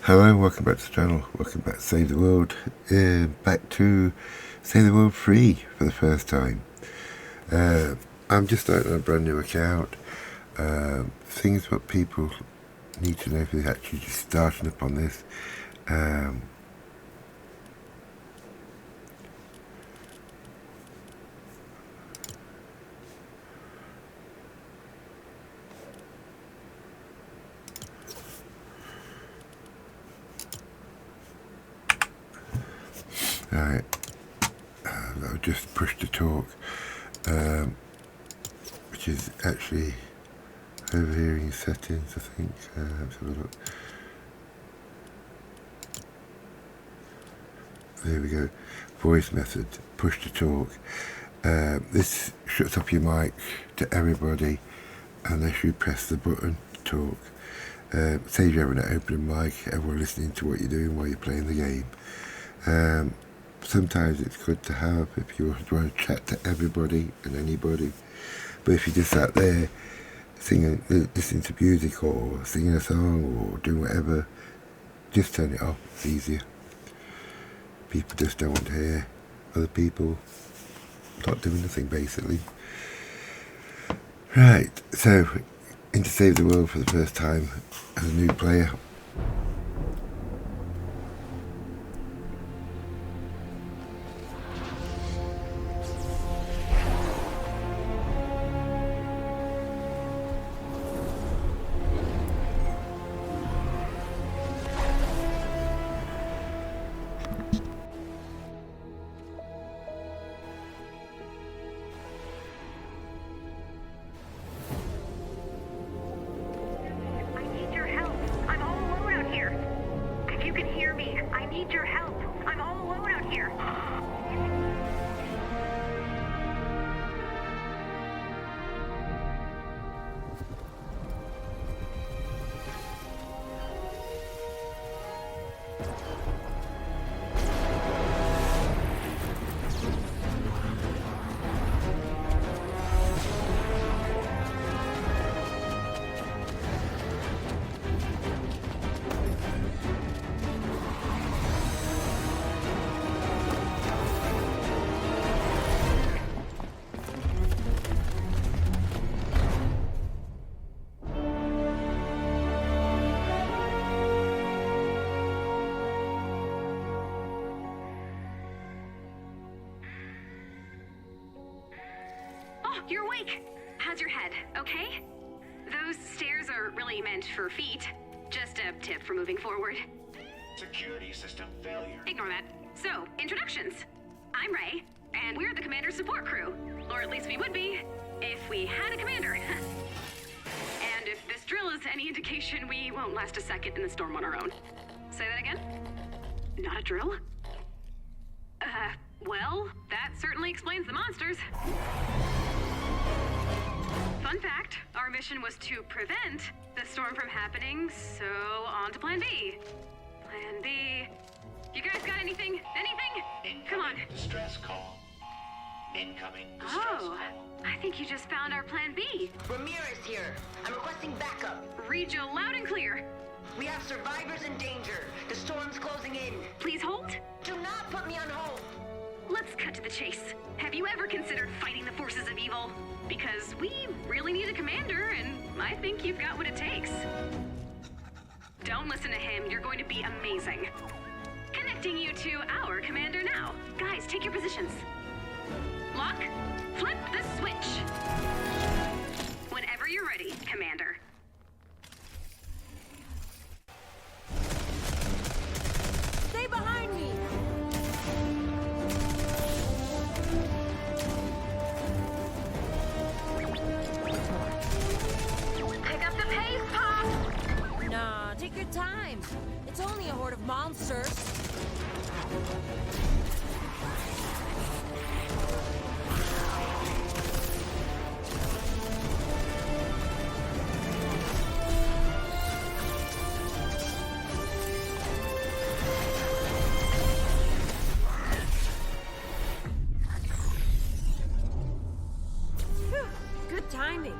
Hello, welcome back to the channel, welcome back to Save the World, back to Save the World free for the first time. I'm just starting a brand new account. Things what people need to know if they're actually just starting up on this. Right, I'll just push to talk, which is actually over here in settings, I think. Let's have a look. There we go. Voice method, push to talk. This shuts off your mic to everybody unless you press the button to talk. Saves you having an open mic, everyone listening to what you're doing while you're playing the game. Sometimes it's good to have if you want to chat to everybody and anybody, but if you're just sat there singing, listening to music or singing a song or doing whatever, just turn it off. It's easier. People just don't want to hear other people not doing nothing, basically. Right, so into Save the World for the first time as a new player. You're awake! How's your head, okay? Those stairs are really meant for feet. Just a tip for moving forward. Security system failure. Ignore that. So, introductions. I'm Ray, and we're the commander's support crew. Or at least we would be, if we had a commander. And if this drill is any indication, we won't last a second in the storm on our own. Say that again? Not a drill? Well, that certainly explains the monsters. Fun fact, our mission was to prevent the storm from happening, so on to Plan B. Plan B. You guys got anything? Anything? Come on. Distress call. Incoming distress call. I think you just found our Plan B. Ramirez here. I'm requesting backup. Read you loud and clear. We have survivors in danger. The storm's closing in. Please hold. Do not put me on hold. Let's cut to the chase. Have you ever considered fighting the forces of evil? Because we really need a commander, and I think you've got what it takes. Don't listen to him. You're going to be amazing. Connecting you to our commander now. Guys, take your positions. Lock. Flip the switch. Whenever you're ready, Commander. Stay behind me! Pick up the pace, Pop! Nah, take your time. It's only a horde of monsters. Good timing.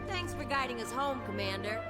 Thanks for guiding us home, Commander.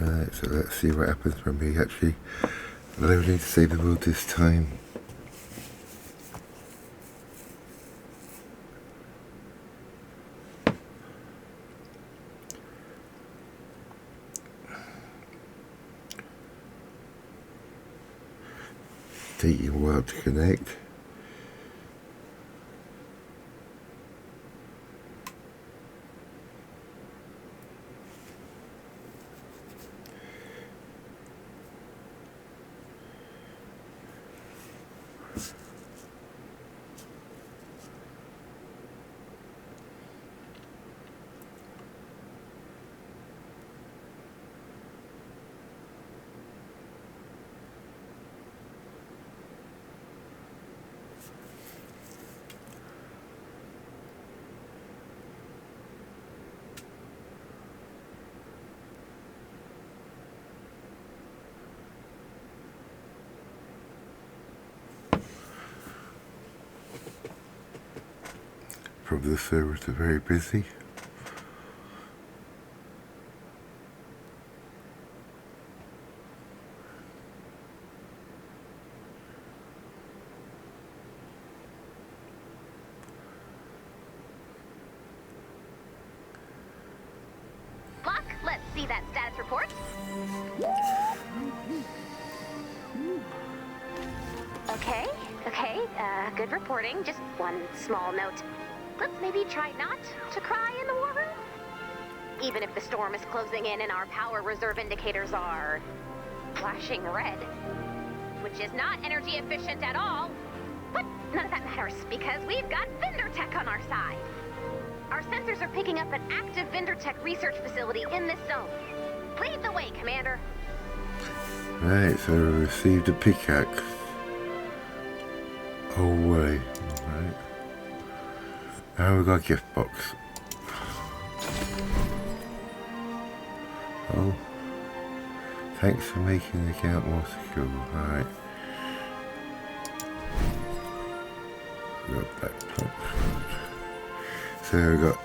Right, so let's see what happens when we actually loading to save the world this time. Taking a while to connect. Probably the servers are very busy. Lock, let's see that status report. Okay, good reporting. Just one small note. Let's maybe try not to cry in the war room? Even if the storm is closing in and our power reserve indicators are flashing red. Which is not energy efficient at all. But none of that matters because we've got vendor tech on our side. Our sensors are picking up an active vendor tech research facility in this zone. Lead the way, Commander. Right, so we received a pickaxe. Oh way. Right. Now we've got a gift box. Oh. Thanks for making the account more secure. Alright. We've got backpacks. So we've got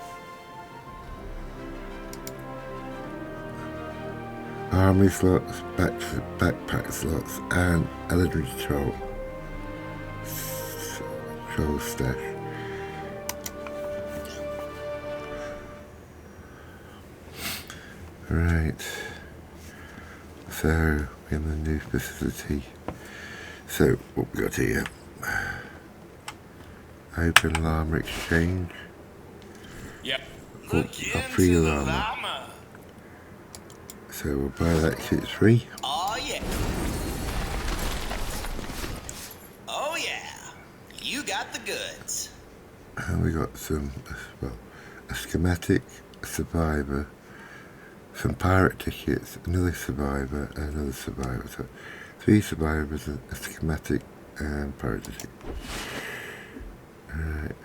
army slots, backpack slots, and elementary troll stash. Right. So in the new facility. So what we got here? Open llama exchange. Yep. Oh, a free llama. So we'll buy that 'cause it's free. Oh yeah. Oh yeah. You got the goods. And we got some, well, a schematic, a survivor, some pirate tickets, another survivor, and another survivor. So 3 survivors, a schematic, and pirate ticket. Alright.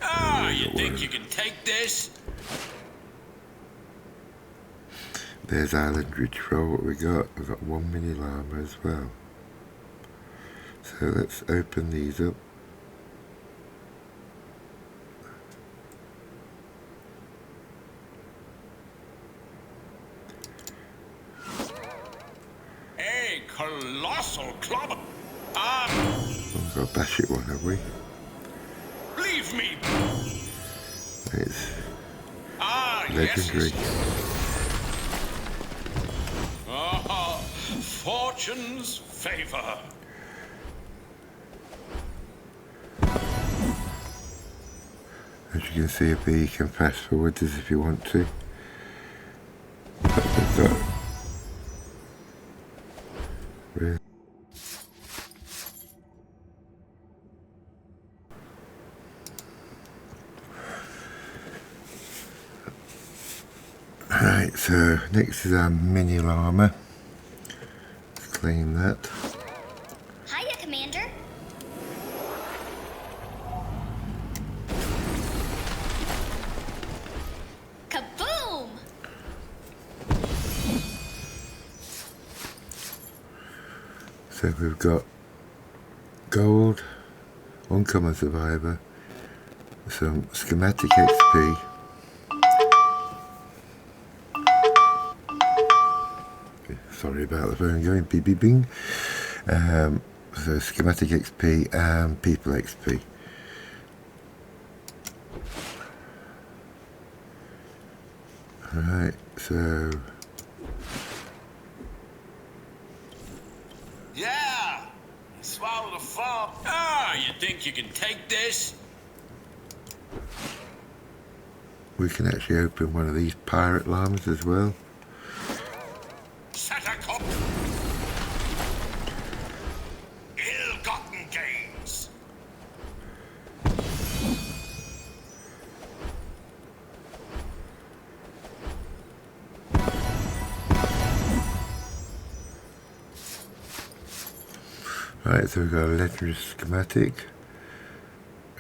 Ah, you think you can take this? There's Island Ridge Roll. What we got? We've got 1 mini llama as well. So let's open these up. A colossal club. We've got a bash it one, have we? Leave me. It's Yes. legendary. Ah, fortune's favor. As you can see, a bee can fast forward this if you want to. But we've got really. Right, so next is our mini llama. Let's claim that. Hiya, Commander. Kaboom! So we've got gold, uncommon survivor, some schematic XP, Sorry about the phone going beep beep bing. So schematic XP and people XP. Alright, so Yeah! Swallowed a fall. Ah, you think you can take this? we can actually open one of these pirate llamas as well. Set a cop. Ill-gotten gains. Right, so we've got a legendary schematic,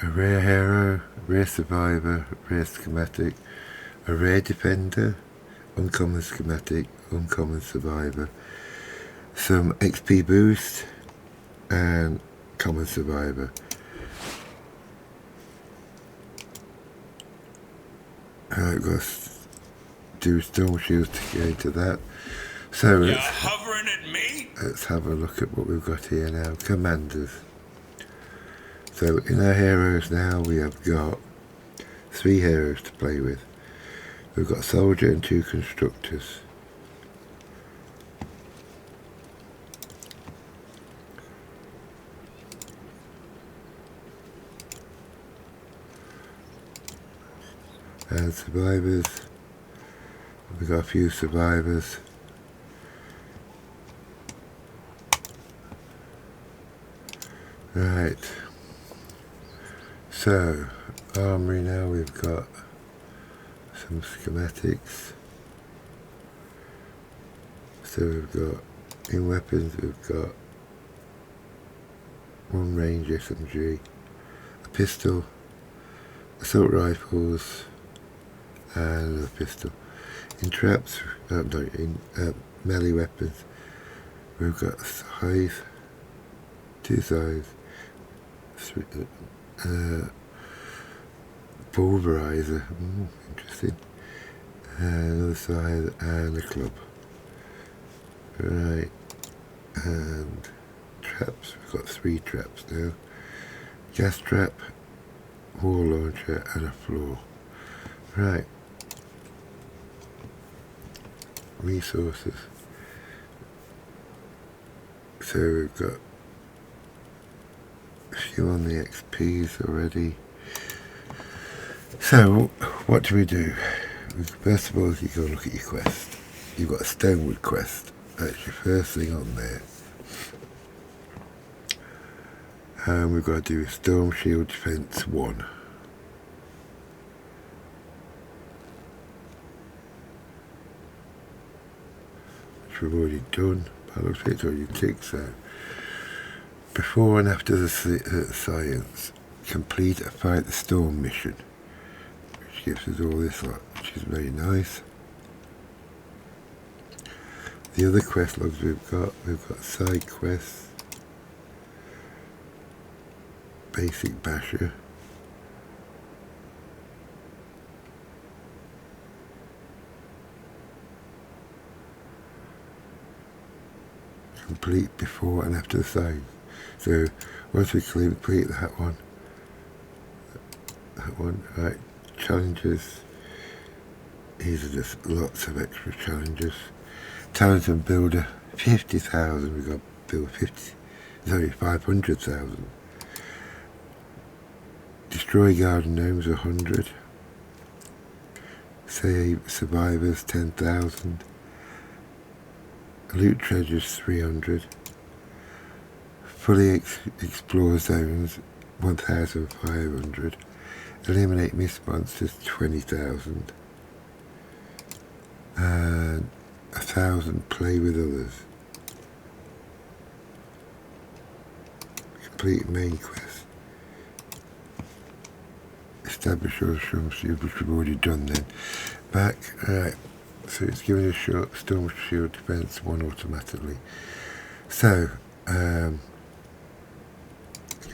a rare hero, rare survivor, rare schematic, a rare defender, uncommon schematic, uncommon survivor, some XP boost, and common survivor. I've got to do storm shields to get into that. So You're hovering at me? let's have a look at what we've got here now. Commanders. So in our heroes now we have got 3 heroes to play with. We've got a soldier and 2 constructors. And survivors. We've got a few survivors. Right. So, armory now, we've got some schematics. So we've got, in weapons, we've got 1 range SMG, a pistol, assault rifles, and another pistol. In traps, melee weapons, we've got scythe, 2 scythes, pulverizer, interesting, another scythe, and a club. Right, and traps, we've got 3 traps now, gas trap, war launcher, and a floor. Right, resources. So we've got a few on the XPs already. So what do we do? First of all, you go look at your quest. You've got a Stonewood quest. That's your first thing on there. And we've got to do Storm Shield Defense 1. Which we've already done. By the looks of it, it's already ticked, so before and after the science, complete a Fight the Storm mission, which gives us all this lot, which is very nice. The other quest logs we've got side quests, basic basher, complete before and after the science. So once we complete that one, right, challenges, these are just lots of extra challenges. Talent and builder, 50,000, we've got to build 500,000. Destroy garden gnomes, 100. Save survivors, 10,000. Loot treasures, 300. Fully explore zones, 1,500. Eliminate missed monsters, 20,000. And 1,000 play with others. Complete main quest. Establish your storm shield, which we've already done then. Back, alright. So it's giving us short storm shield defense 1 automatically. So, let's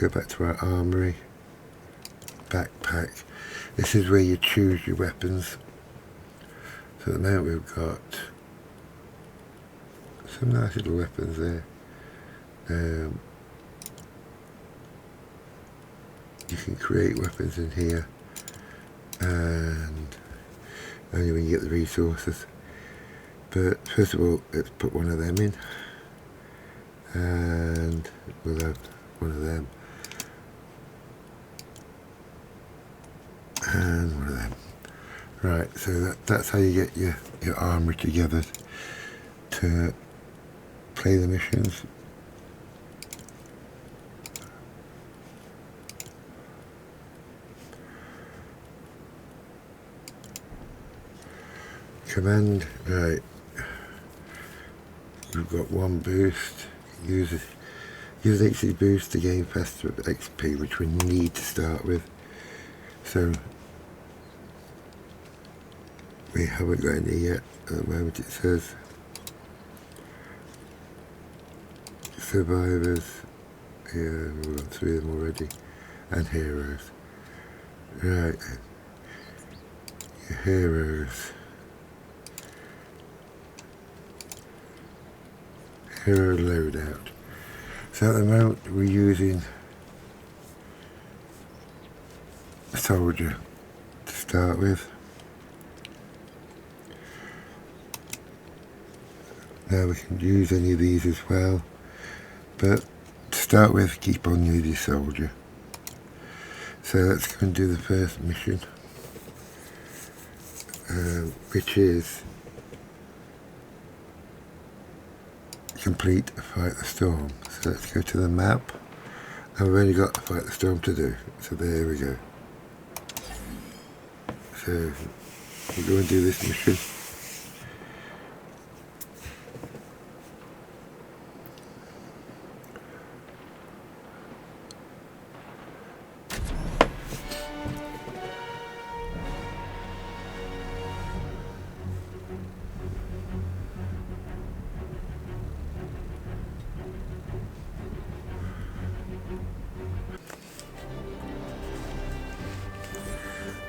go back to our armory. Backpack. This is where you choose your weapons. So at the moment we've got some nice little weapons there. You can create weapons in here, and only when you get the resources. But first of all, let's put one of them in, and we'll have one of them, and one of them. Right, so that's how you get your armour together to play the missions. Command, right, we've got one boost, use an XP boost to gain faster XP, which we need to start with, so we haven't got any yet at the moment. It says survivors, yeah, we've got 3 of them already, and heroes. Right, heroes. Hero loadout. So at the moment we're using a soldier to start with. Now we can use any of these as well, but to start with, keep on using your soldier. So let's go and do the first mission, which is complete Fight the Storm. So let's go to the map, and we've only got Fight the Storm to do, so there we go. So we'll go and do this mission.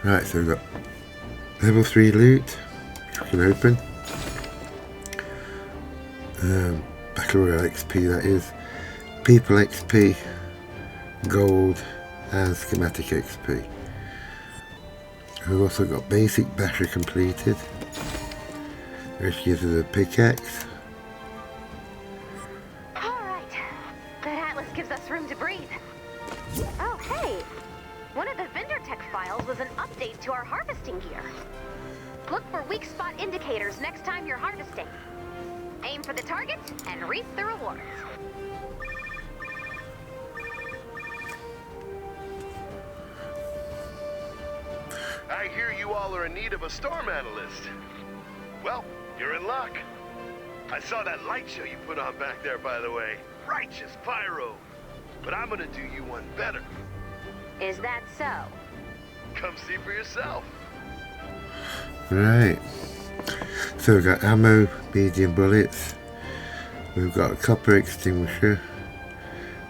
Right, so we've got level 3 loot, which we can open. Battle Royale XP, that is. People XP, gold, and schematic XP. We've also got basic basher completed, which gives us a pickaxe. Alright, that atlas gives us room to breathe. Oh, hey! One of the vendor tech files was an update to our harvesting gear. Look for weak spot indicators next time you're harvesting. Aim for the target and reap the rewards. I hear you all are in need of a storm analyst. Well, you're in luck. I saw that light show you put on back there, by the way. Righteous pyro. But I'm gonna do you one better. Is that so? Come see for yourself. Right, so we've got ammo, medium bullets, we've got a copper extinguisher,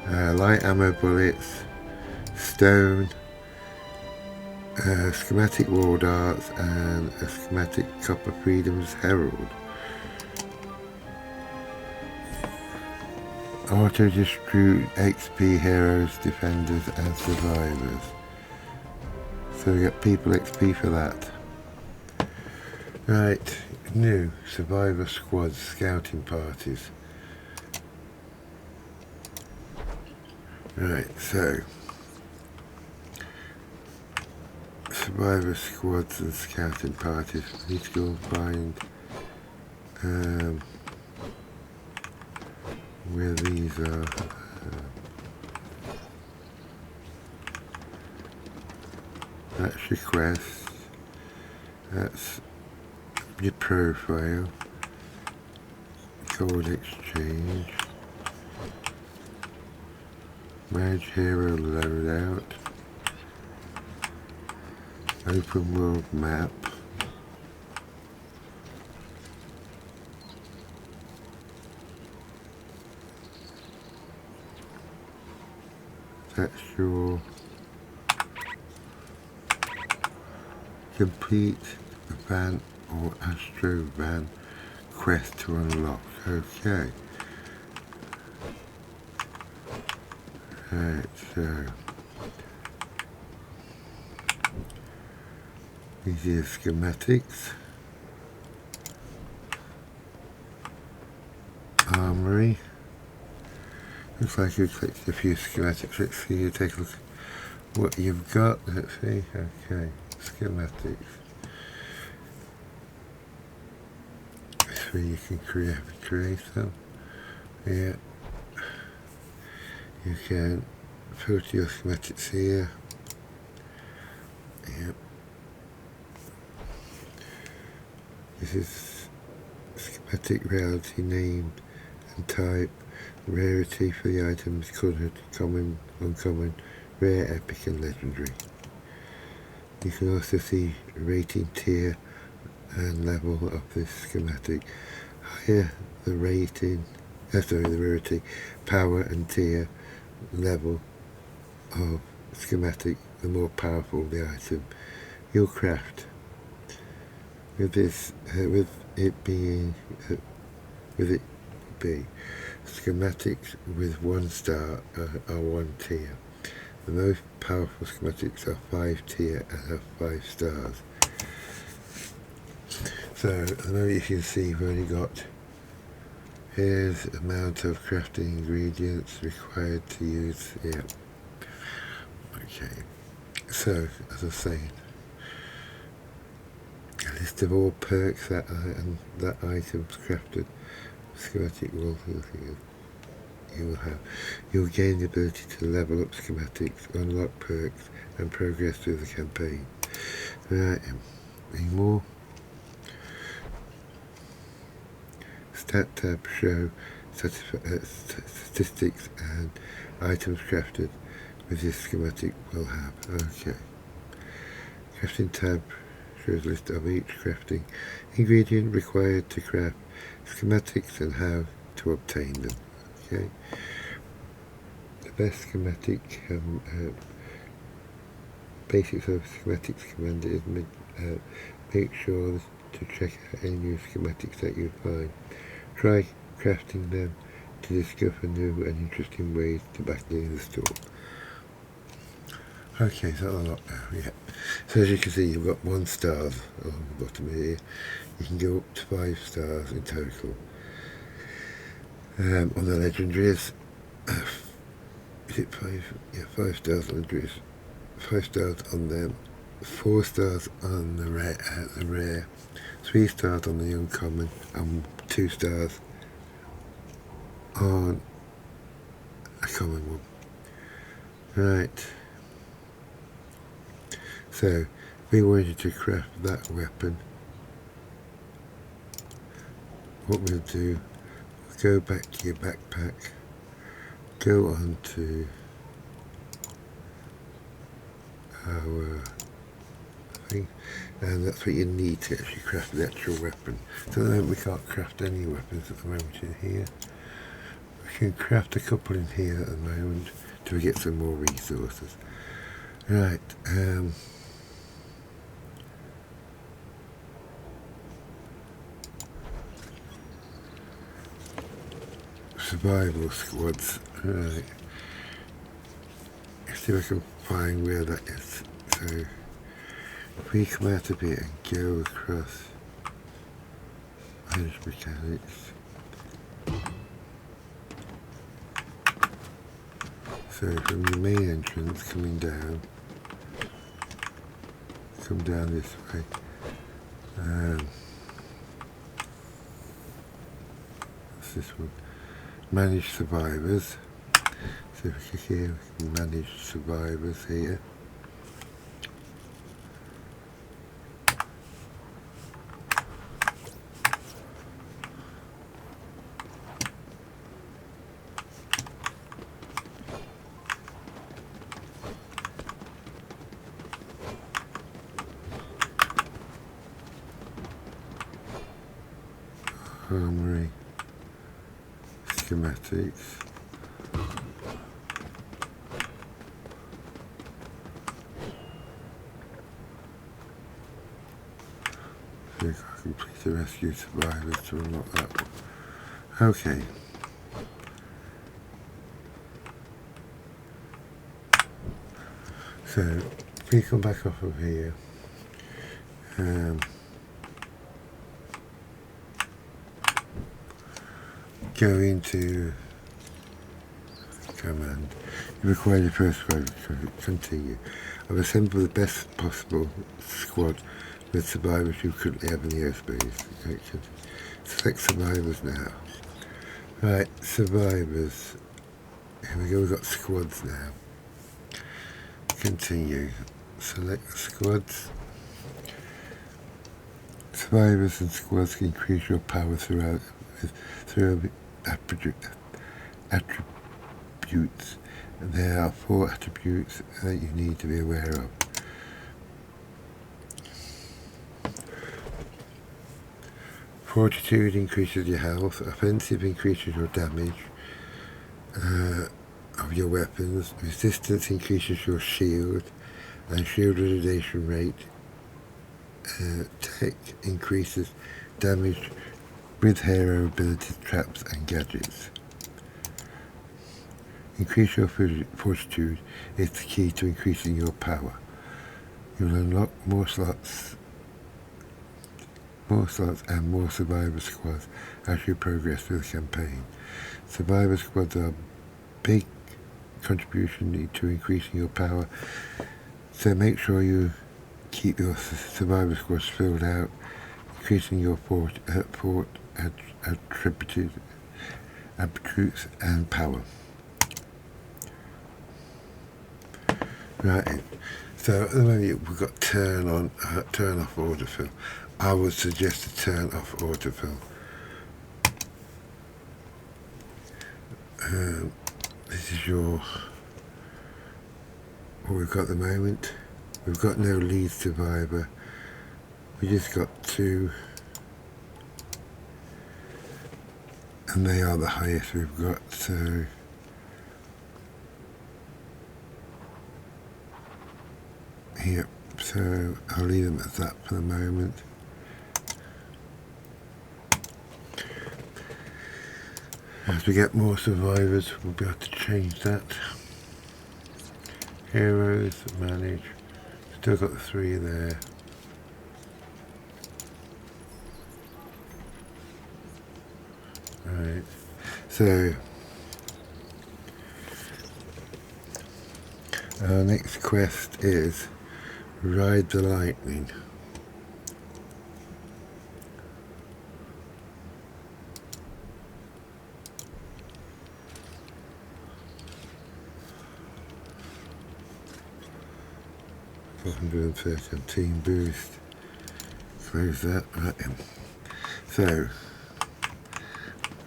light ammo bullets, stone, schematic wall darts, and a schematic copper freedom's herald. Auto distribute XP heroes, defenders, and survivors. So we got people XP for that. Right, new survivor squads, scouting parties. Right, so survivor squads and scouting parties. We need to go and find where these are. That's your quest. That's your profile. Gold exchange. Manage hero loadout. Open world map. That's your complete van or astro van quest to unlock. Okay. Right, so these are schematics. Armory. Looks like you've clicked a few schematics. Let's see, you take a look at what you've got. Let's see. Okay, schematics. This way you can create them. Yeah. You can filter your schematics here. Yep. This is schematic reality name and type, rarity for the items, coloured, common, uncommon, rare, epic and legendary. You can also see rating tier and level of this schematic. Higher the rating, the rarity, power and tier level of schematic, the more powerful the item. You'll craft with this, with it be schematics with 1 star are 1 tier. The most powerful schematics are 5 tier and have 5 stars. So at the moment you can see we've only got, here's the amount of crafting ingredients required to use. Yeah. Okay. So as I was saying, a list of all perks that item's crafted schematic will you will have. You'll gain the ability to level up schematics, unlock perks, and progress through the campaign. Right. Any more? Stat tab show statistics and items crafted with this schematic will have. Okay. Crafting tab shows a list of each crafting ingredient required to craft schematics and how to obtain them. Okay. The best schematic basics of schematics commander is make sure to check out any new schematics that you find. Try crafting them to discover new and interesting ways to back in the store. Okay, so a lot now, yeah. So as you can see, you've got 1 star on the bottom here. You can go up to 5 stars in total. On the legendaries, is it 5? Yeah, 5 stars on legendaries. 5 stars on them. 4 stars on the rare. 3 stars on the uncommon, and 2 stars on a common one. Right. So, if we wanted to craft that weapon, what we'll do, we'll go back to your backpack, go on to our thing, and that's what you need to actually craft the actual weapon. So at the moment we can't craft any weapons at the moment in here. We can craft a couple in here at the moment till we get some more resources. Right, survival squads. Right, let's see if I can find where that is. So if we come out of here and go across manage mechanics. So from the main entrance coming down, come down this way. What's this one? Manage survivors. So if we click here, we can manage survivors here. Armory, schematics, see if I can complete the rescue survivors to unlock that one. Okay. So, if we come back off of here, go into command. You require the first squad to continue. I've assembled the best possible squad with survivors you currently have in the airspace. Select survivors now. Right, survivors. Here we go, we've got squads now. Continue. Select the squads. Survivors and squads can increase your power through attributes. There are 4 attributes that you need to be aware of. Fortitude increases your health. Offensive increases your damage of your weapons. Resistance increases your shield and shield radiation rate. Tech increases damage with hero abilities, traps and gadgets. Increase your fortitude is the key to increasing your power. You'll unlock more slots and more survivor squads as you progress through the campaign. Survivor squads are a big contribution to increasing your power, so make sure you keep your survivor squads filled out, increasing your fort attributes and power. Right, so at the moment we've got turn off autofill. I would suggest to turn off autofill. This is what we've got at the moment. We've got no lead survivor. We just got 2, and they are the highest we've got. So yep. So I'll leave them at that for the moment. As we get more survivors, we'll be able to change that. Heroes, manage. Still got the 3 there. Right. So our next quest is Ride the Lightning. Team boost. Close that. Right. So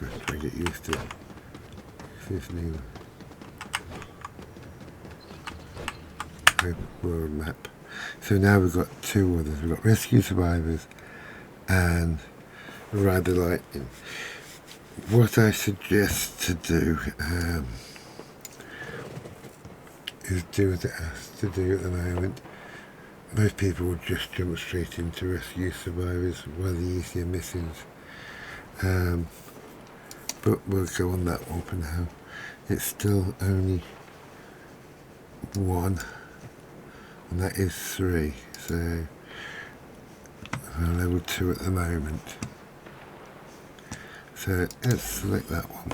let's try to get used to this new world map. So now we've got 2 others. We've got Rescue Survivors and Ride the Lightning. What I suggest to do is do what it has to do at the moment. Most people would just jump straight into Rescue Survivors, one of the easier missions. But we'll go on that one for now. It's still only 1, and that is 3. So we're level 2 at the moment. So let's select that one.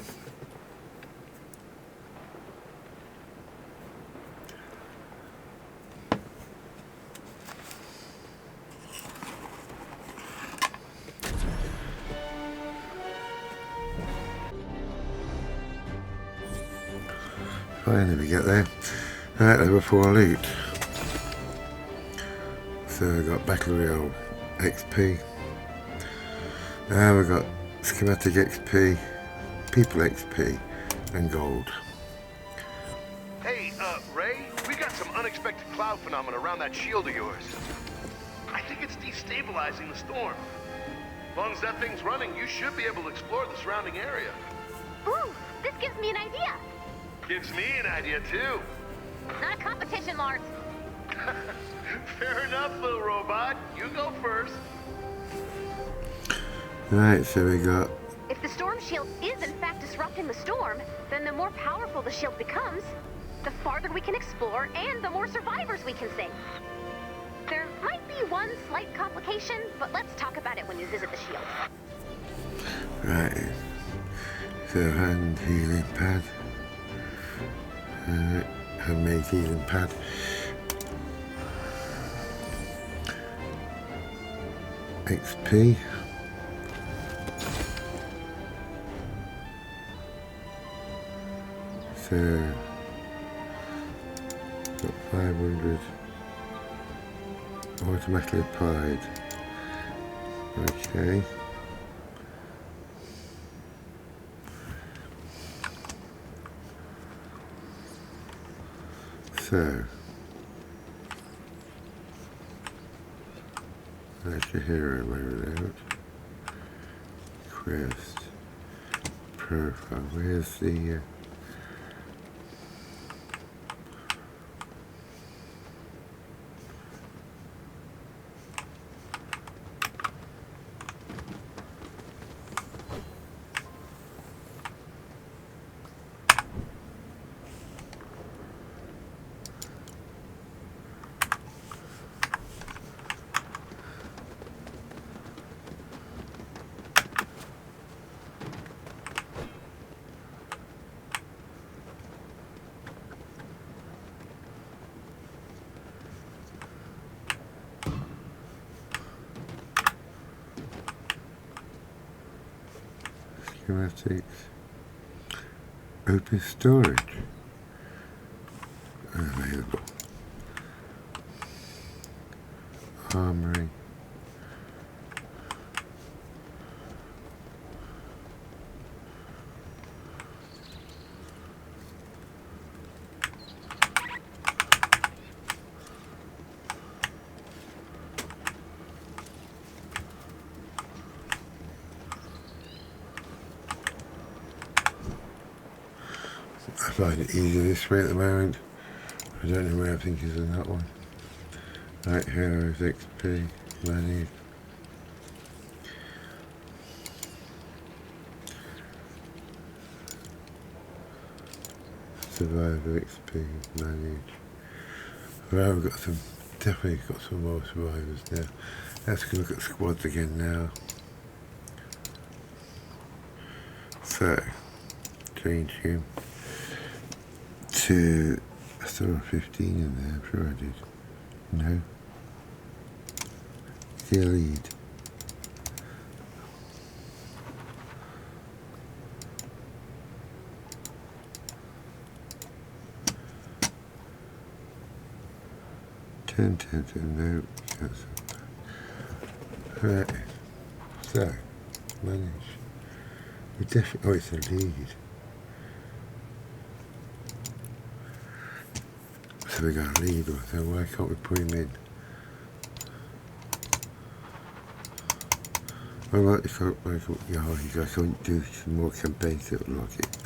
Finally we get there. Right, level 4 loot. So we've got Battle Royale XP. Now we've got Schematic XP, People XP, and Gold. Hey, Ray, we got some unexpected cloud phenomena around that shield of yours. I think it's destabilizing the storm. As long as that thing's running, you should be able to explore the surrounding area. Ooh, this gives me an idea. Gives me an idea, too. Not a competition, Lars. Fair enough, little robot. You go first. Right, so we got If the storm shield is in fact disrupting the storm, then the more powerful the shield becomes, the farther we can explore and the more survivors we can save. There might be one slight complication, but let's talk about it when you visit the shield. Right. So hand healing pad. Handmade healing pad. XP. So got 500 automatically applied. Okay. So that's your hero loadout. Quest profile. Where's the schematics? Open storage. Available. Armory. I find it easier this way at the moment. I don't know where everything is in that one. Right, heroes, XP, money. Survivor, XP, manage. Well, we've got some, definitely got some more survivors now. Let's go look at squads again now. So, change him to, I saw 15 in there, I'm sure I did. No. Lead. Ten, no, that's right. So, manage. We definitely, oh, it's a lead. So we got a lead, so why can't we put him in? I like the can't make up, you guys can't do some more campaigns that would like it.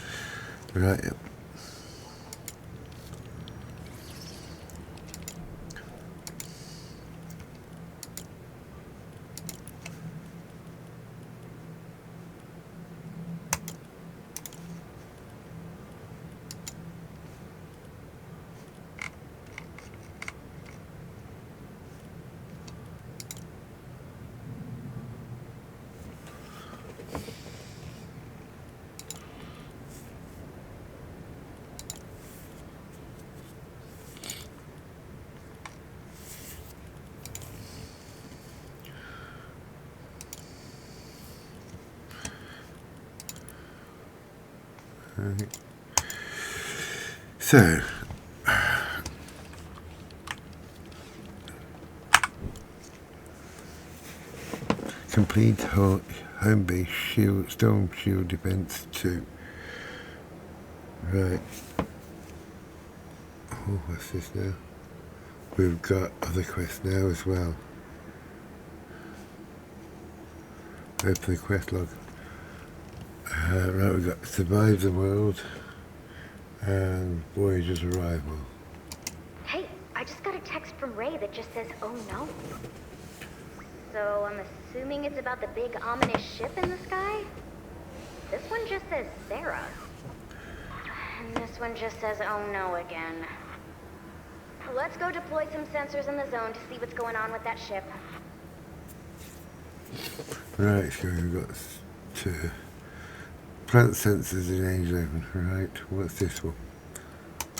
Right, yep. Right. So, complete home base shield, storm shield defense 2. Right. Oh, what's this now? We've got other quests now as well. Open the quest log. Right, we've got Save the World and Voyagers Arrival. Hey, I just got a text from Ray that just says, oh no. So I'm assuming it's about the big ominous ship in the sky? This one just says Sarah. And this one just says, oh no again. Let's go deploy some sensors in the zone to see what's going on with that ship. Right, so we've got to plant sensors in A zone. Right, what's this one?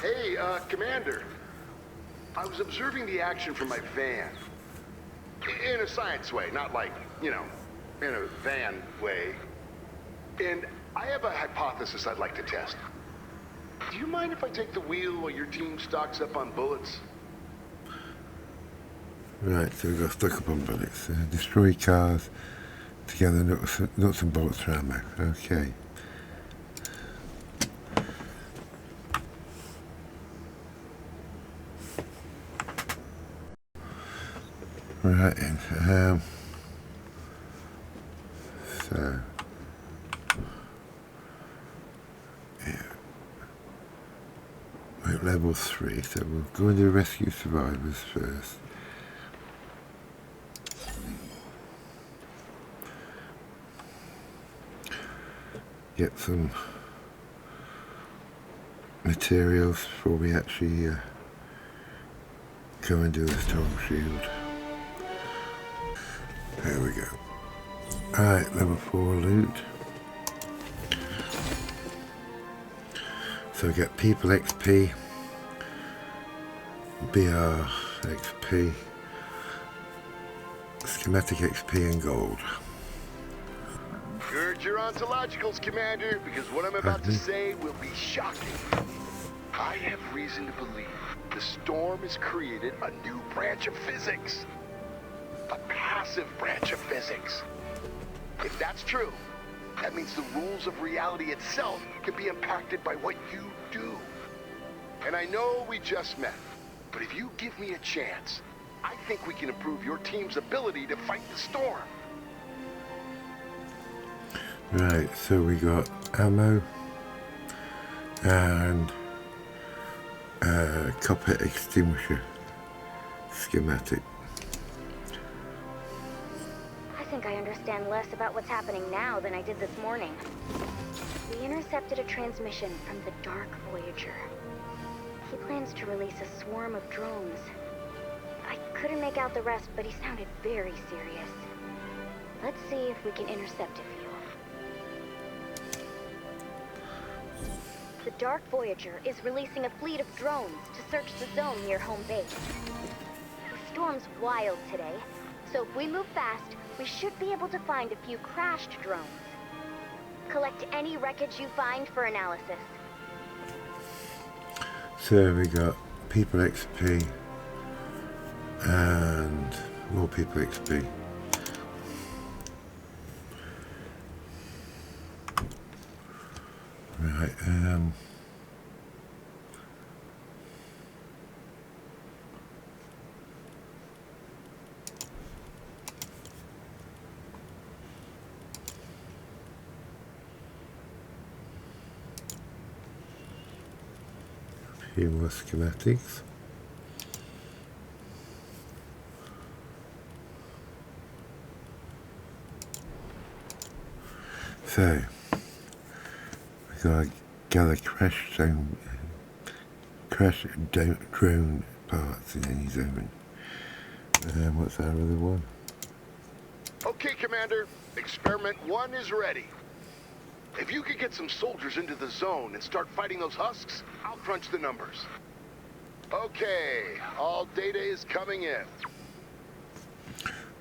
Hey, Commander. I was observing the action from my van. In a science way, not like, you know, in a van way. And I have a hypothesis I'd like to test. Do you mind if I take the wheel while your team stocks up on bullets? Right, so we've got stuck up on bullets. Destroy cars together, nuts and bolts for ammo. Okay. Right then. So. Yeah. We're at level 3, so we'll go and do rescue survivors first. Get some materials before we actually go and do the storm shield. There we go. Alright, level 4 loot. So we get people XP, BR XP, schematic XP and gold. Gird your ontologicals, Commander, because what I'm about to say will be shocking. I have reason to believe the storm has created a new branch of physics. A passive branch of physics. If that's true, that means the rules of reality itself can be impacted by what you do. And I know we just met, but if you give me a chance, I think we can improve your team's ability to fight the storm. Right, so we got ammo and copper extinguisher schematic. I think I understand less about what's happening now than I did this morning. We intercepted a transmission from the Dark Voyager. He plans to release a swarm of drones. I couldn't make out the rest, but he sounded very serious. Let's see if we can intercept a few. The Dark Voyager is releasing a fleet of drones to search the zone near home base. The storm's wild today, so if we move fast, we should be able to find a few crashed drones. Collect any wreckage you find for analysis. So we got people XP and more people XP. Right, a few more schematics. So we gotta gather drone parts in any zone. What's our other one? Okay, Commander. Experiment 1 is ready. If you could get some soldiers into the zone and start fighting those husks, I'll crunch the numbers. Okay, all data is coming in.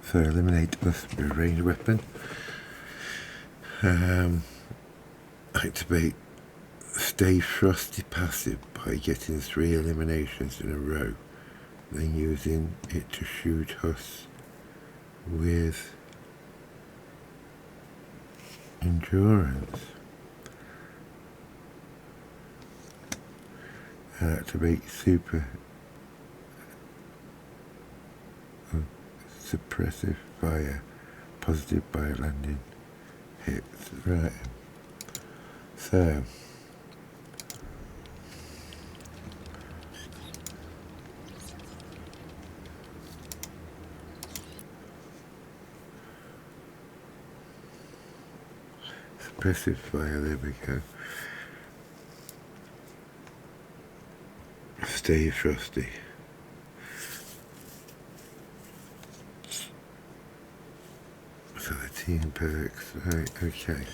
So eliminate must be a ranged weapon. Activate stay frosty passive by getting 3 eliminations in a row, then using it to shoot husks with endurance. Activate super suppressive fire, positive by landing hits. Right. So Suppressive fire, there we go. Stay frosty. So the team perks, right, okay.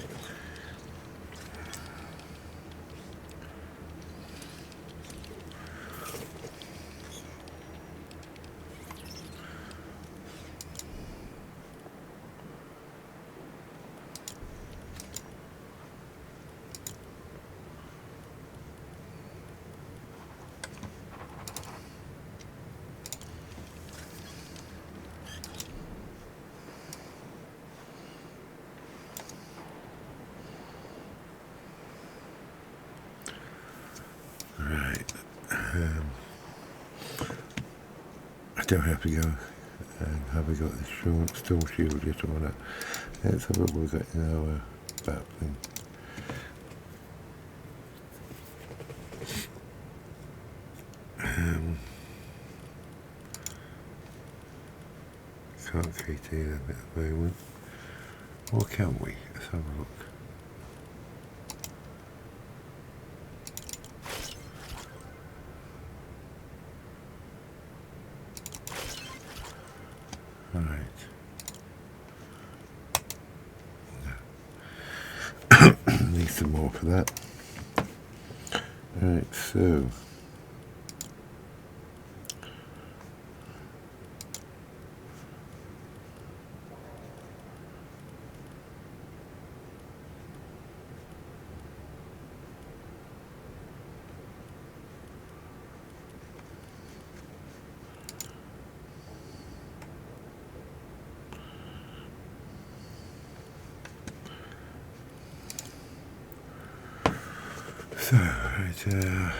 I don't have to go and have we got this storm shield yet or not. Let's have a look what we've got in our back thing. Can't KT them at the moment. Or can we? Let's have a look. Right. Need some more for that. Right, so right, I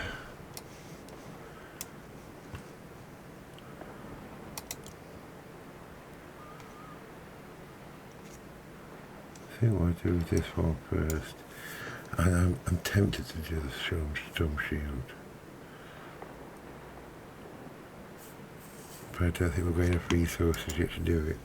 think what I'll do is this one first, and I'm tempted to do the storm shield, but I don't think we're going to have resources yet to do it.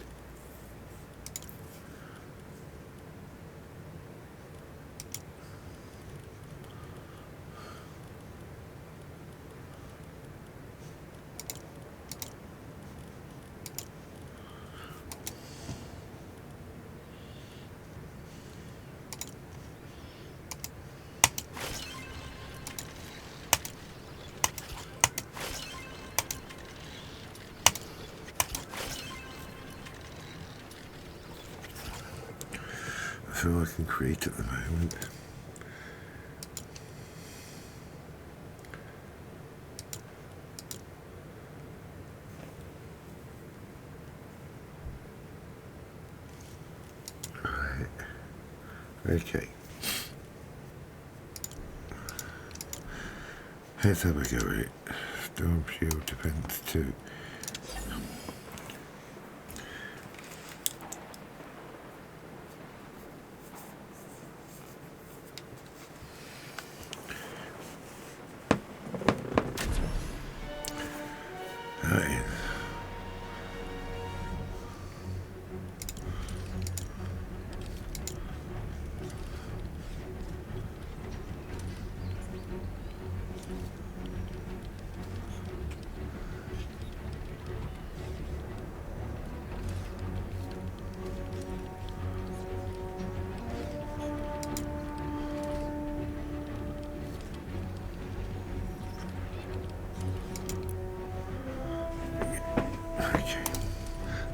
That's all I can create at the moment. Right. Okay. Let's have a go at it. Storm shield defense 2.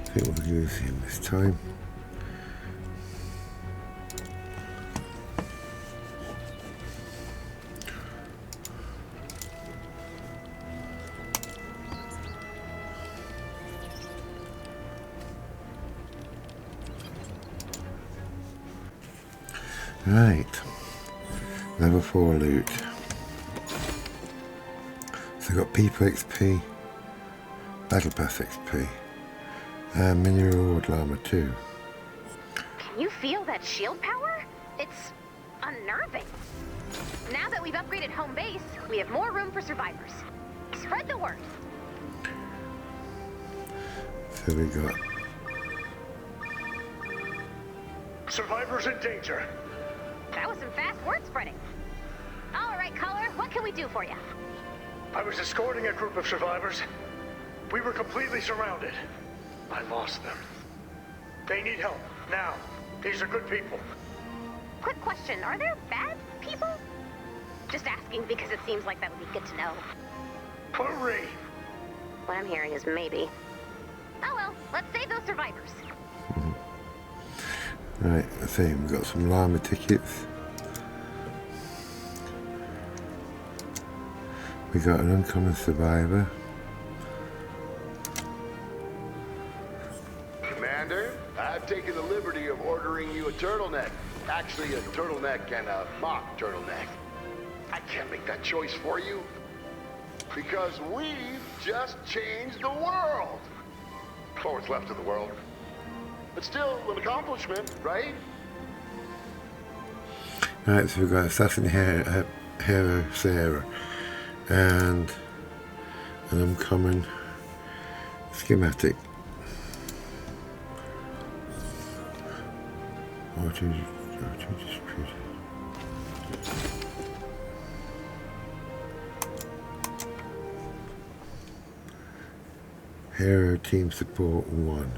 I think we'll use him this time. Right, level 4 loot. So I've got people XP, Battle Pass XP, and mini reward llama too. Can you feel that shield power? It's unnerving. Now that we've upgraded home base, we have more room for survivors. Spread the word. So we got survivors in danger. was some fast word spreading. All right, Color, what can we do for you? I was escorting a group of survivors. We were completely surrounded. I lost them. They need help, now. These are good people. Quick question, are there bad people? Just asking because it seems like that would be good to know. Hurry! What I'm hearing is maybe. Oh well, let's save those survivors. Right, I say we've got some llama tickets. We got an uncommon survivor. Commander, I've taken the liberty of ordering you a turtleneck. Actually, a turtleneck and a mock turtleneck. I can't make that choice for you. Because we've just changed the world. Or what's left of the world. But still, an accomplishment, right? Right, so we've got Assassin Hero Sarah and an uncommon schematic. Hero Team Support 1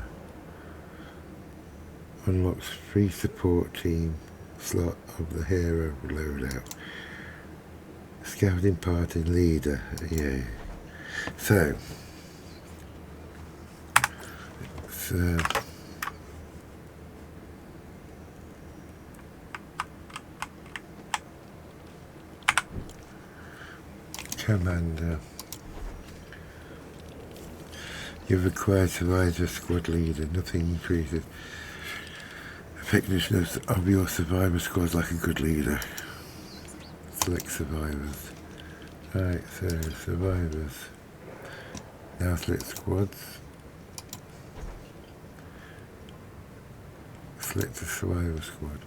unlocks free support team slot of the hero loadout. Scouting party leader, yeah. So Commander. You've acquired Survivor Squad Leader. Nothing increases effectiveness of your Survivor Squad like a good leader. Select survivors. Right, so survivors. Now select squads. Select a survivor squad.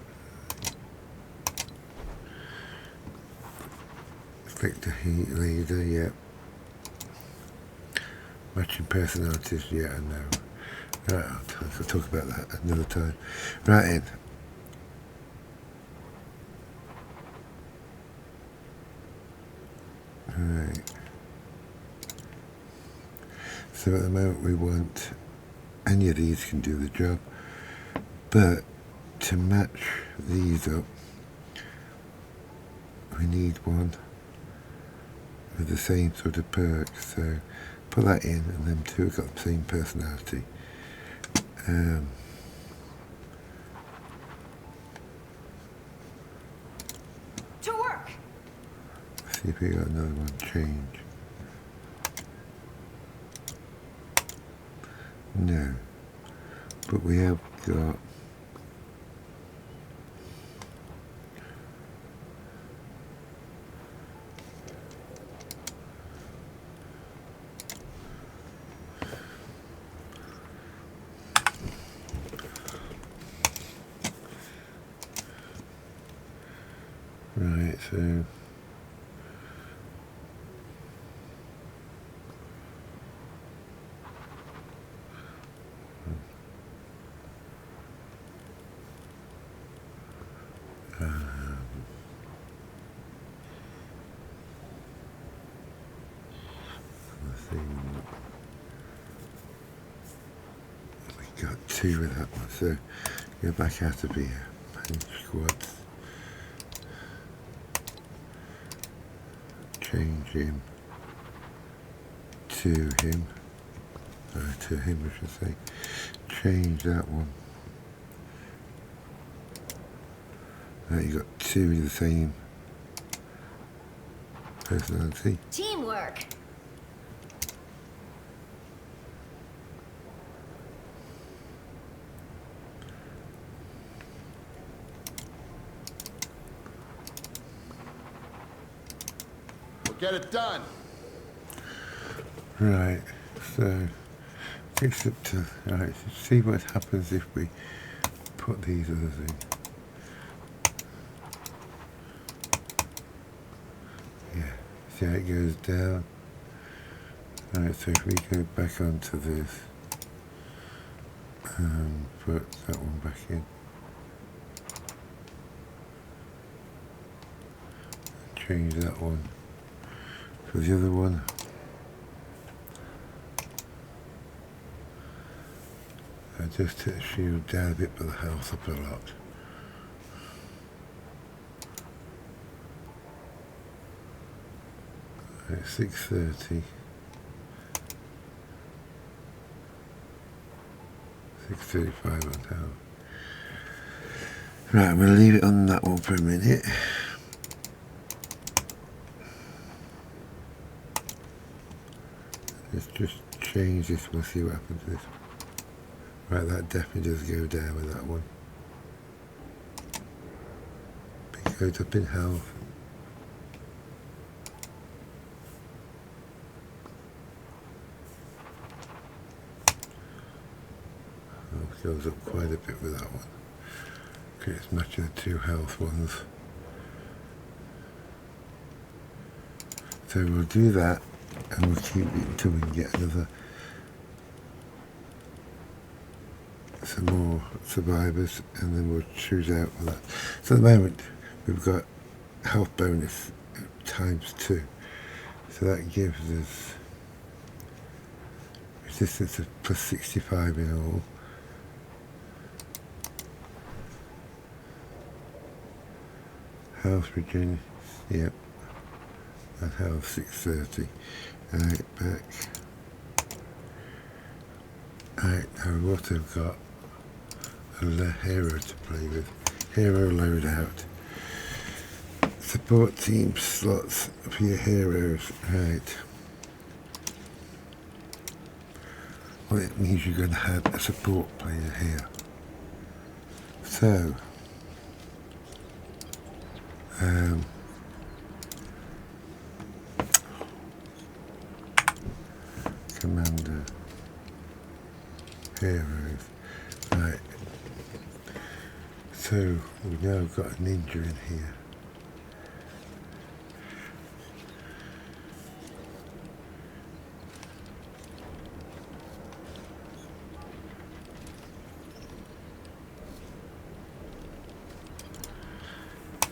Select a heat leader, yep. Matching personalities, yeah, I know. Right, I'll talk about that another time. Right in. Right. So at the moment we want any of these can do the job, but to match these up, we need one with the same sort of perks. So put that in, and them two have got the same personality. To work. See if we got another one. Change. No, but we have got right, so we got two with that one, so go back out of here. Manage squads. Change him to him. To him, I should say. Change that one. Now you got two with the same personality. Teamwork. Get it done. Right, so takes up to right. See what happens if we put these others in. Yeah, see how it goes down. Right, so if we go back onto this and put that one back in. change that one for the other one. I just hit the shield down a bit, but the health up a lot. Right, 630. 635 on health. Right, I'm going to leave it on that one for a minute. Let's just change this, we'll see what happens to this. Right, that definitely does go down with that one. It goes up in health. Oh, it goes up quite a bit with that one. Okay, it's matching the two health ones. So we'll do that, and we'll keep it until we can get some more survivors, and then we'll choose out for that. So at the moment, we've got health bonus ×2. So that gives us resistance of plus 65 in all. Health regen, yep. That health 630. Alright, back. Alright, now what I've got a hero to play with. Hero loadout. Support team slots for your heroes. Right. Well, it means you're going to have a support player here. So, commander, heroes, right, so we've now got a ninja in here.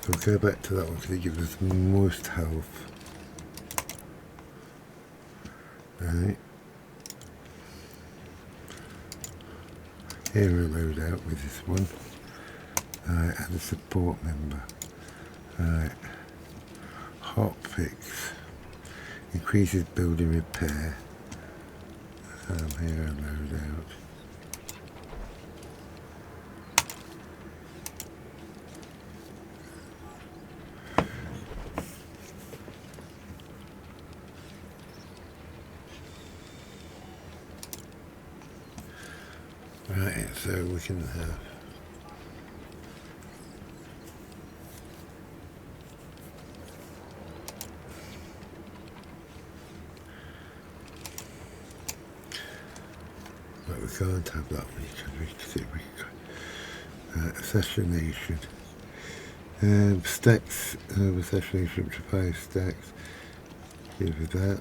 So we'll go back to that one because it gives us most health. Right. Hero loadout with this one. Right, and a support member. Right. Hot fix. Increases building repair. Hero loadout. Right, so we can have but we can't have that one because we assassination. Stacks of assassination up to 5 stacks. Give it that.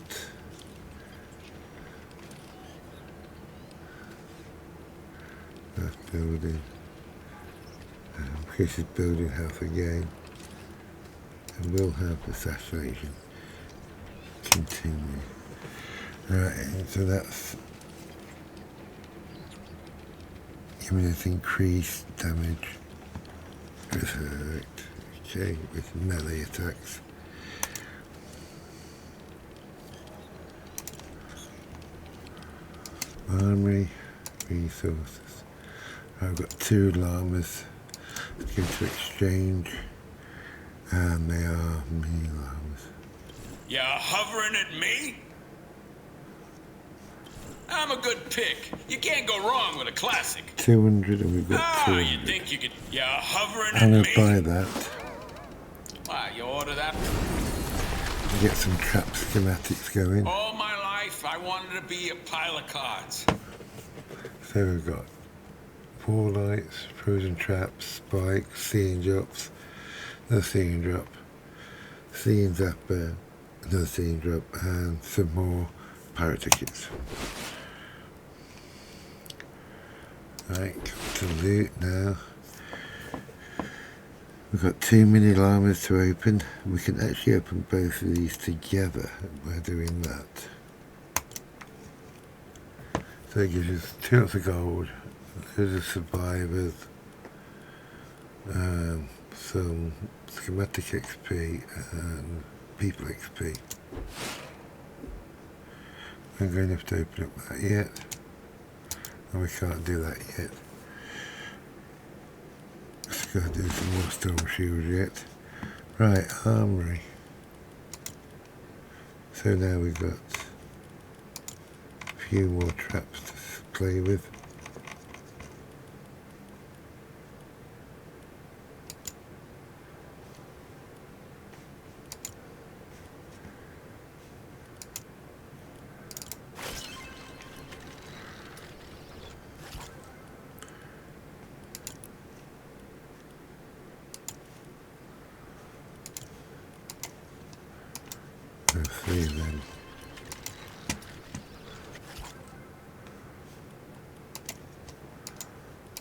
That's building. Increases building health again. And we'll have assassination. Continue. Right, so that's giving us increased damage. Okay, with melee attacks. Armory resources. I've got 2 llamas to give to exchange, and they are mini llamas. You're hovering at me? I'm a good pick. You can't go wrong with a classic. 200, and we've got 200. You think you could... You're hovering I'm at going to me? buy that. Why, you order that? Get some trap schematics going. All my life, I wanted to be a pile of cards. So we've got 4 lights, frozen traps, spikes, seeing drops, another seeing drop, seeing zapper, another seeing drop, and some more pirate tickets. Right, come to loot now. We've got 2 mini llamas to open. We can actually open both of these together by doing that. So it gives us 2 lots of gold, loads of survivors, some schematic XP and people XP. I'm going to have to open up that yet, and we can't do that yet. Let's go do some more storm shields yet. Right, armory. So now we've got a few more traps to play with. There's 3 of them.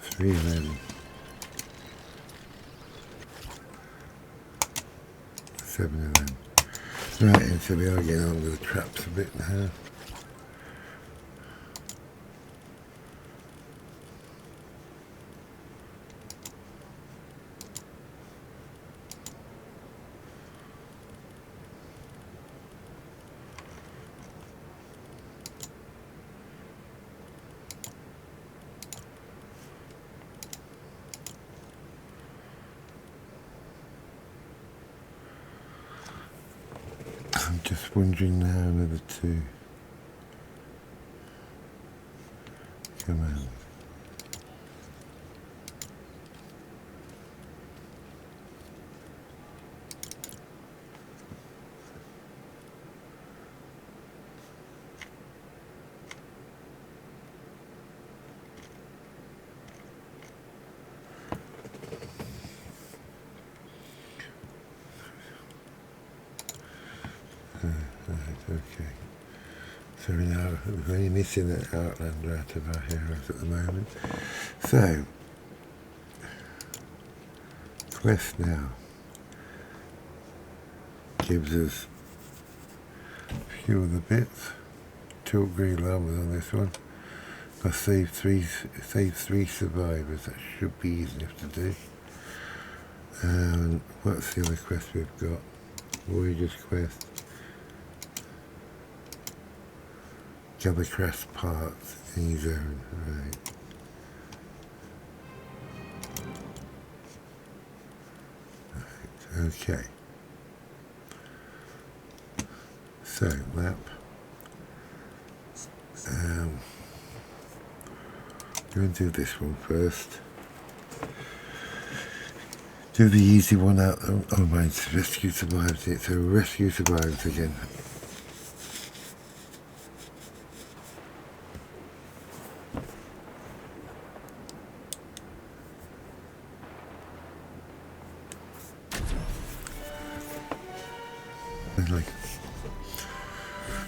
Three of them. 7 of them. Right, and so we are getting on with the traps a bit now. I'm just wondering now whether to come out. Okay, so we're only missing an outlander out of our heroes at the moment. So, quest now gives us a few of the bits. 2 green llamas on this one. I saved 3 survivors. That should be easy enough to do. And what's the other quest we've got? Voyagers quest. Gather crash parts in your zone, right. Okay. So, map. Going to do this one first. Do the easy one out. Oh, mine's rescue survivors. So rescue survivors again.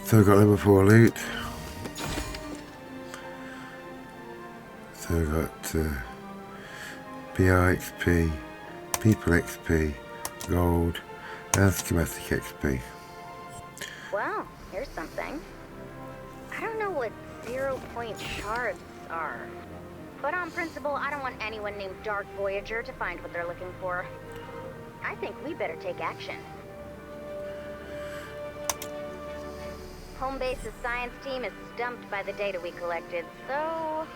So we've got level 4 loot. So we've got PR XP, people XP, gold, and schematic XP. Well, here's something. I don't know what 0-point shards are, but on principle, I don't want anyone named Dark Voyager to find what they're looking for. I think we better take action. Home base's science team is stumped by the data we collected, so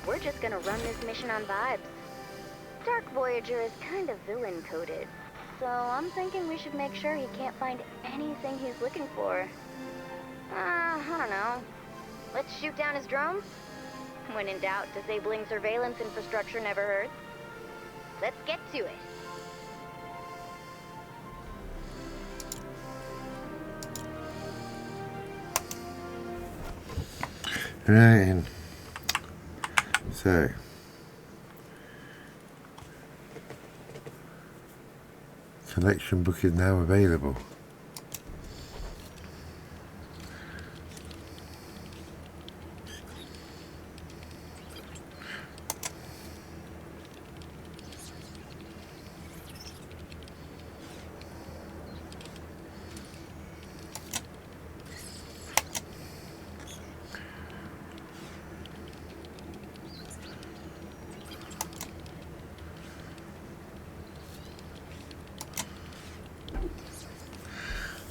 we're just gonna run this mission on vibes. Dark Voyager is kind of villain-coded, so I'm thinking we should make sure he can't find anything he's looking for. I don't know. Let's shoot down his drones? When in doubt, disabling surveillance infrastructure never hurts. Let's get to it. Right, so collection book is now available.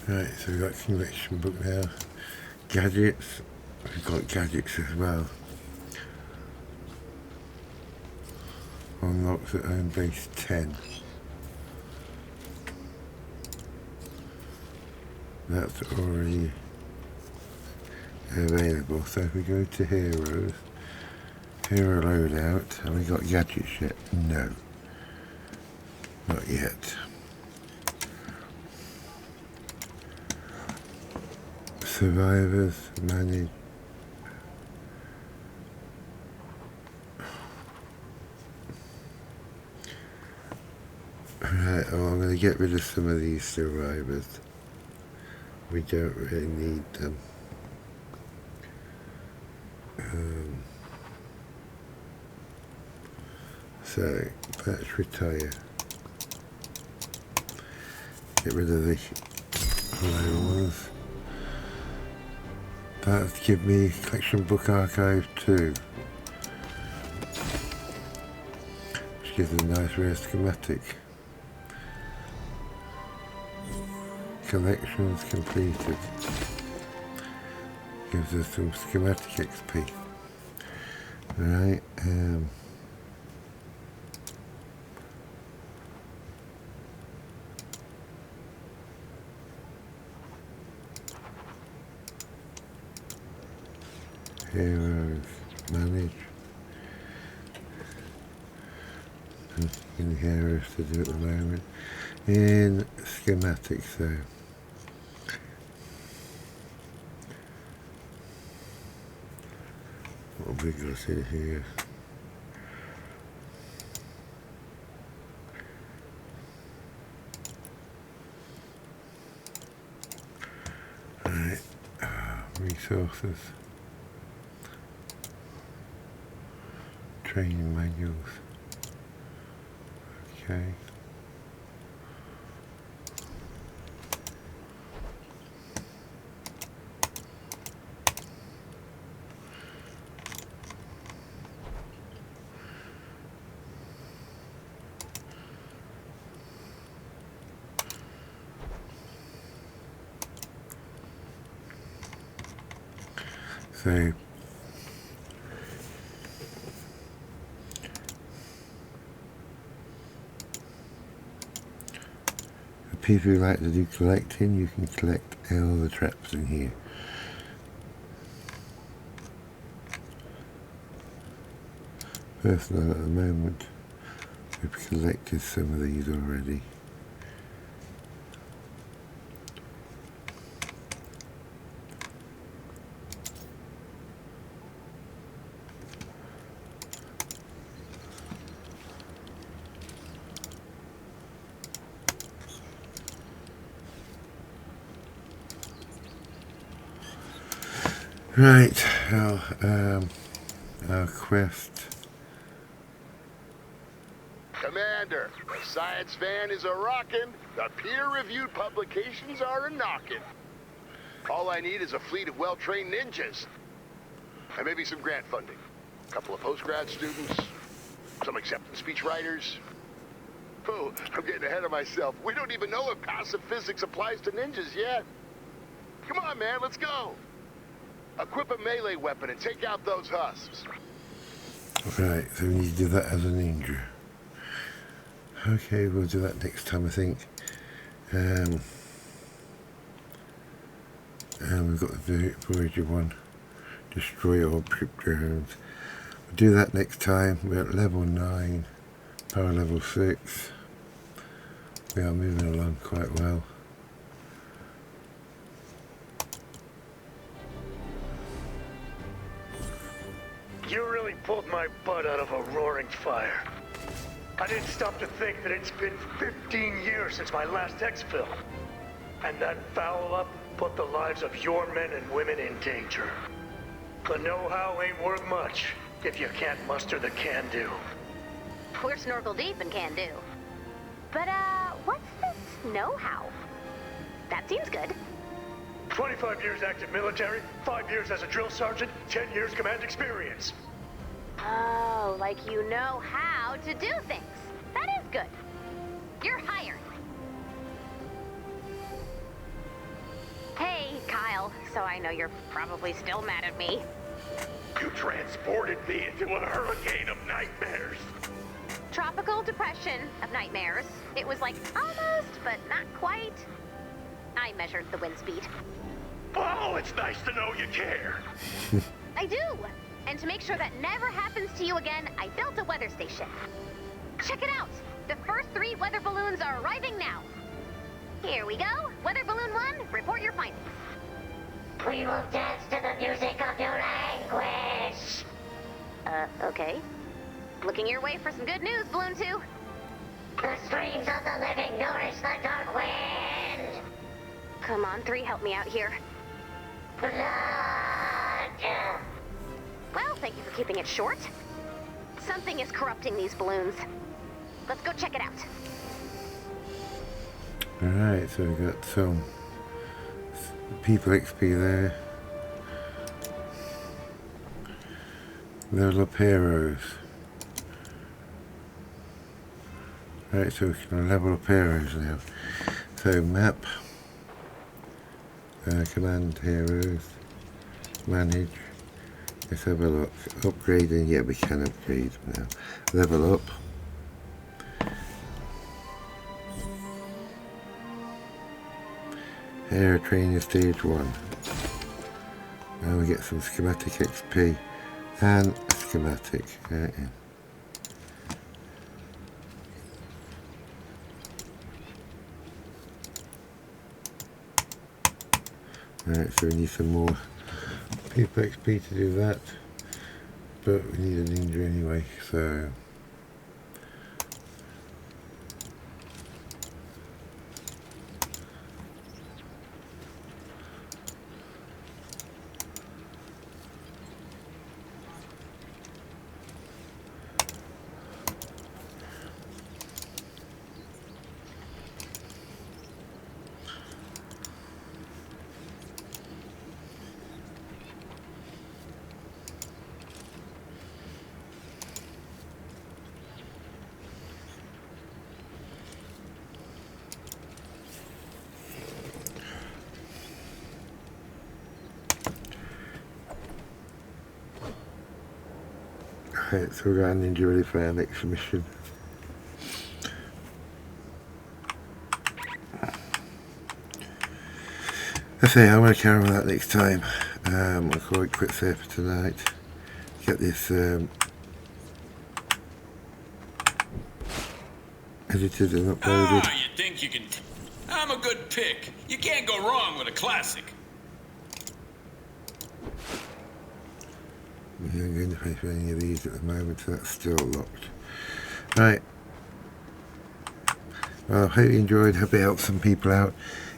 Right, so we've got collection book now. Gadgets. We've got gadgets as well. Unlocks at home base 10. That's already available. So if we go to heroes, hero loadout, have we got gadgets yet? No. Not yet. Survivors, manage. Right, oh, I'm going to get rid of some of these survivors. We don't really need them. So, let's retire. Get rid of the low ones. That'll give me collection book archive 2. Which gives a nice rare schematic. Collections completed. Gives us some schematic XP. Right, heroes, manage. In heroes to do at the moment. In schematics though. What have we got in here? Right, resources. Training manuals. Okay. So for people who like to do collecting, you can collect all the traps in here. Personal at the moment, we've collected some of these already. Right, our quest. Commander, the science van is a-rockin'. The peer-reviewed publications are a-knockin'. All I need is a fleet of well-trained ninjas. And maybe some grant funding. A couple of post-grad students. Some acceptance speech writers. Oh, I'm getting ahead of myself. We don't even know if passive physics applies to ninjas yet. Come on, man, let's go. Equip a melee weapon and take out those husks. Right, so we need to do that as a ninja. Okay, we'll do that next time, I think. And we've got the Voyager one. Destroy all ship drones. We'll do that next time. We're at level 9, power level 6. We are moving along quite well. You really pulled my butt out of a roaring fire. I didn't stop to think that it's been 15 years since my last exfil. And that foul-up put the lives of your men and women in danger. The know-how ain't worth much if you can't muster the can-do. We're snorkel deep in can do. But, what's this know-how? That seems good. 25 years active military, 5 years as a drill sergeant, 10 years command experience. Oh, like you know how to do things. That is good. You're hired. Kyle, so I know you're probably still mad at me. You transported me into a hurricane of nightmares. Tropical depression of nightmares. It was like almost, but not quite. I measured the wind speed. Oh, it's nice to know you care. I do. And to make sure that never happens to you again, I built a weather station. Check it out. The first 3 weather balloons are arriving now. Here we go. Weather balloon 1, report your findings. We will dance to the music of your anguish. Okay. Looking your way for some good news, balloon 2. The streams of the living nourish the dark wind. Come on, 3, help me out here. Blood. Well, thank you for keeping it short. Something is corrupting these balloons. Let's go check it out. Alright, so we've got some people XP there. Level up heroes. Right, so we can level up heroes now. So map, command heroes, manage. Let's have a look. Upgrading, yeah, we can upgrade now. Level up. Hero training stage 1. Now we get some schematic XP and a schematic. Alright, so we need some more people XP to do that, but we need a ninja anyway, so so we've got a ninja ready for our next mission. I say I'm going to carry on with that next time. I'll call it quits there for tonight. Get this edited and uploaded. Ah, you think you can... I'm a good pick. You can't go wrong with a classic. I'm going to pay for any of these at the moment, so that's still locked. Right. Well, I hope you enjoyed. Hope it helped some people out.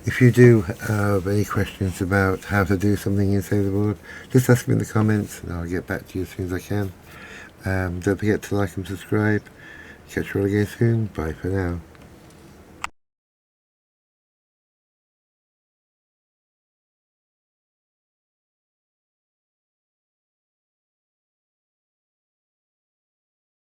If you do have any questions about how to do something in Save the World, just ask me in the comments and I'll get back to you as soon as I can. Don't forget to like and subscribe. Catch you all again soon. Bye for now.